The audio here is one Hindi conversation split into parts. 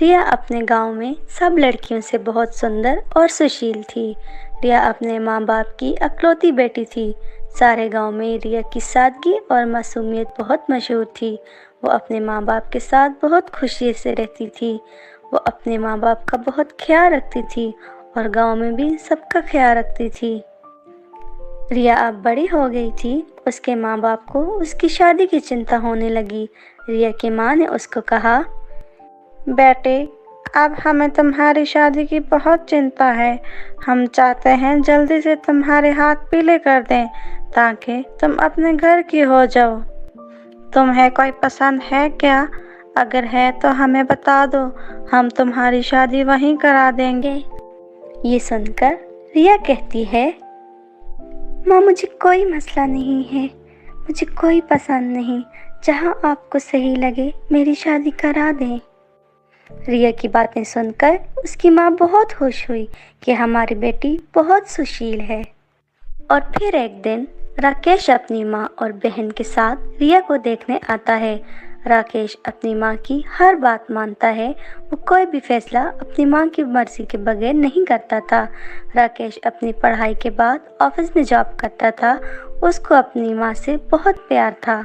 रिया अपने गांव में सब लड़कियों से बहुत सुंदर और सुशील थी। रिया अपने माँ बाप की इकलौती बेटी थी। सारे गांव में रिया की सादगी और मासूमियत बहुत मशहूर थी। वो अपने माँ बाप के साथ बहुत खुशी से रहती थी। वो अपने माँ बाप का बहुत ख्याल रखती थी और गांव में भी सबका ख्याल रखती थी। रिया अब बड़ी हो गई थी। उसके माँ बाप को उसकी शादी की चिंता होने लगी। रिया की माँ ने उसको कहा, बेटे, अब हमें तुम्हारी शादी की बहुत चिंता है। हम चाहते हैं जल्दी से तुम्हारे हाथ पीले कर दें ताकि तुम अपने घर की हो जाओ। तुम्हें कोई पसंद है क्या? अगर है तो हमें बता दो, हम तुम्हारी शादी वहीं करा देंगे। ये सुनकर रिया कहती है, माँ मुझे कोई मसला नहीं है, मुझे कोई पसंद नहीं, जहाँ आपको सही लगे मेरी शादी करा दें। रिया की बातें सुनकर उसकी माँ बहुत खुश हुई कि हमारी बेटी बहुत सुशील है। और फिर एक दिन राकेश अपनी माँ और बहन के साथ रिया को देखने आता है। राकेश अपनी माँ की हर बात मानता है। वो कोई भी फैसला अपनी माँ की मर्जी के बगैर नहीं करता था। राकेश अपनी पढ़ाई के बाद ऑफिस में जॉब करता था। उसको अपनी माँ से बहुत प्यार था।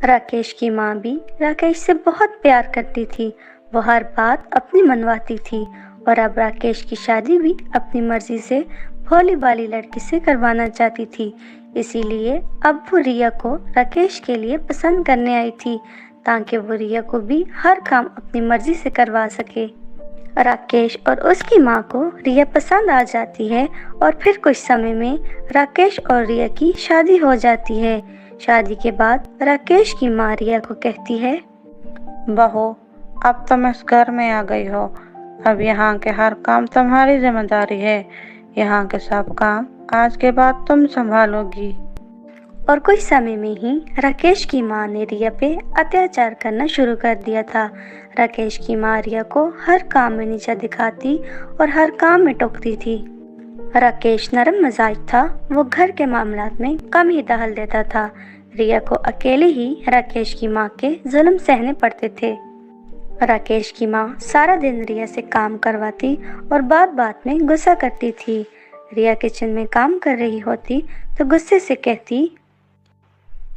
राकेश की माँ भी राकेश से बहुत प्यार करती थी। वो हर बात अपनी मनवाती थी और अब राकेश की शादी भी अपनी मर्जी से भोली भाली लड़की से करवाना चाहती थी। इसीलिए अब वो रिया को राकेश के लिए पसंद करने आई थी ताकि वो रिया को भी हर काम अपनी मर्जी से करवा सके। राकेश और उसकी माँ को रिया पसंद आ जाती है और फिर कुछ समय में राकेश और रिया की शादी हो जाती है। शादी के बाद राकेश की माँ रिया को कहती है, बहू, अब तुम इस घर में आ गई हो। अब यहाँ के हर काम तुम्हारी जिम्मेदारी है। यहाँ के सब काम आज के बाद तुम संभालोगी। और कुछ समय में ही राकेश की माँ ने रिया पे अत्याचार करना शुरू कर दिया था। राकेश की माँ रिया को हर काम में नीचा दिखाती और हर काम में टोकती थी। राकेश नरम मिजाज था। वो घर के मामलात में कम ही दखल देता था। रिया को अकेले ही राकेश की माँ के जुल्म सहने पड़ते थे। राकेश की माँ सारा दिन रिया से काम करवाती और बात बात में गुस्सा करती थी। रिया किचन में काम कर रही होती तो गुस्से से कहती,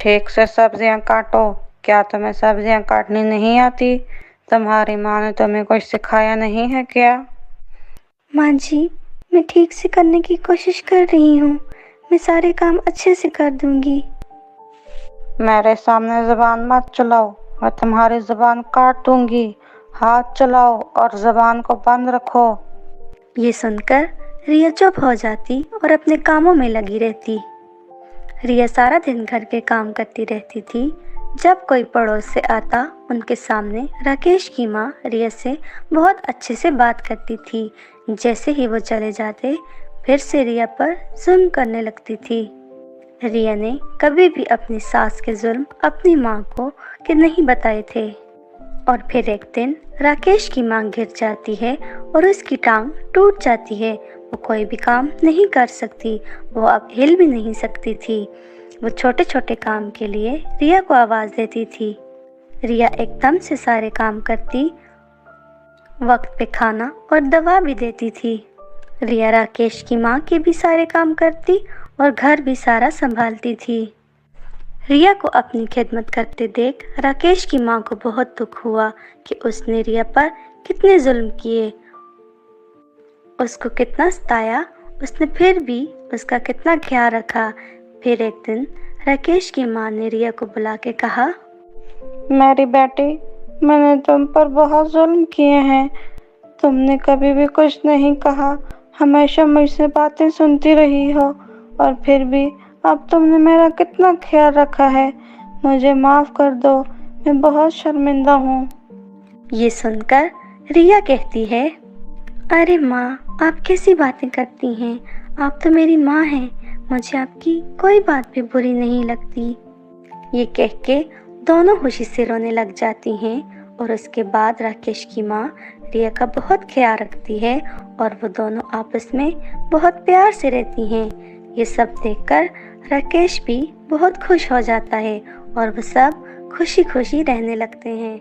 ठीक से सब्जियां काटो। क्या तुम्हें सब्जियां काटनी नहीं आती? तुम्हारी माँ ने तुम्हें कुछ सिखाया नहीं है क्या? माँ जी, मैं ठीक से करने की कोशिश कर रही हूँ। मैं सारे काम अच्छे से कर दूंगी। मेरे सामने जुबान मत चलाओ, मैं तुम्हारी जुबान काट दूंगी। हाथ चलाओ और जुबान को बंद रखो। ये सुनकर रिया चुप हो जाती और अपने कामों में लगी रहती। रिया सारा दिन घर के काम करती रहती थी। जब कोई पड़ोस से आता, उनके सामने राकेश की माँ रिया से बहुत अच्छे से बात करती थी। जैसे ही वो चले जाते, फिर से रिया पर जुल्म करने लगती थी। रिया ने कभी भी अपनी सास के जुल्म अपनी माँ को कि नहीं बताए थे। और फिर एक दिन राकेश की माँ गिर जाती है और उसकी टांग टूट जाती है। वो कोई भी काम नहीं कर सकती। वो अब हिल भी नहीं सकती थी। वो छोटे छोटे काम के लिए रिया को आवाज़ देती थी। रिया एकदम से सारे काम करती, वक्त पे खाना और दवा भी देती थी। रिया राकेश की माँ के भी सारे काम करती और घर भी सारा संभालती थी। रिया को अपनी खिदमत करते देख राकेश की माँ को बहुत दुख हुआ कि उसने रिया पर कितने जुल्म किए, उसको कितना सताया। उसने फिर भी उसका कितना ख्याल रखा। फिर एक दिन राकेश की माँ ने रिया को बुला के कहा, मेरी बेटी, मैंने तुम पर बहुत जुल्म किए हैं। तुमने कभी भी कुछ नहीं कहा, हमेशा मुझसे बातें सुनती रही हो और फिर भी अब तुमने मेरा कितना ख्याल रखा है। मुझे माफ़ कर दो, मैं बहुत शर्मिंदा हूँ। ये सुनकर रिया कहती है, अरे माँ, आप कैसी बातें करती हैं? आप तो मेरी माँ हैं। मुझे आपकी कोई बात भी बुरी नहीं लगती। ये कह के दोनों खुशी से रोने लग जाती हैं। और उसके बाद राकेश की माँ रिया का बहुत ख्याल रखती है और वो दोनों आपस में बहुत प्यार से रहती हैं। ये सब देखकर राकेश भी बहुत खुश हो जाता है और वो सब खुशी खुशी रहने लगते हैं।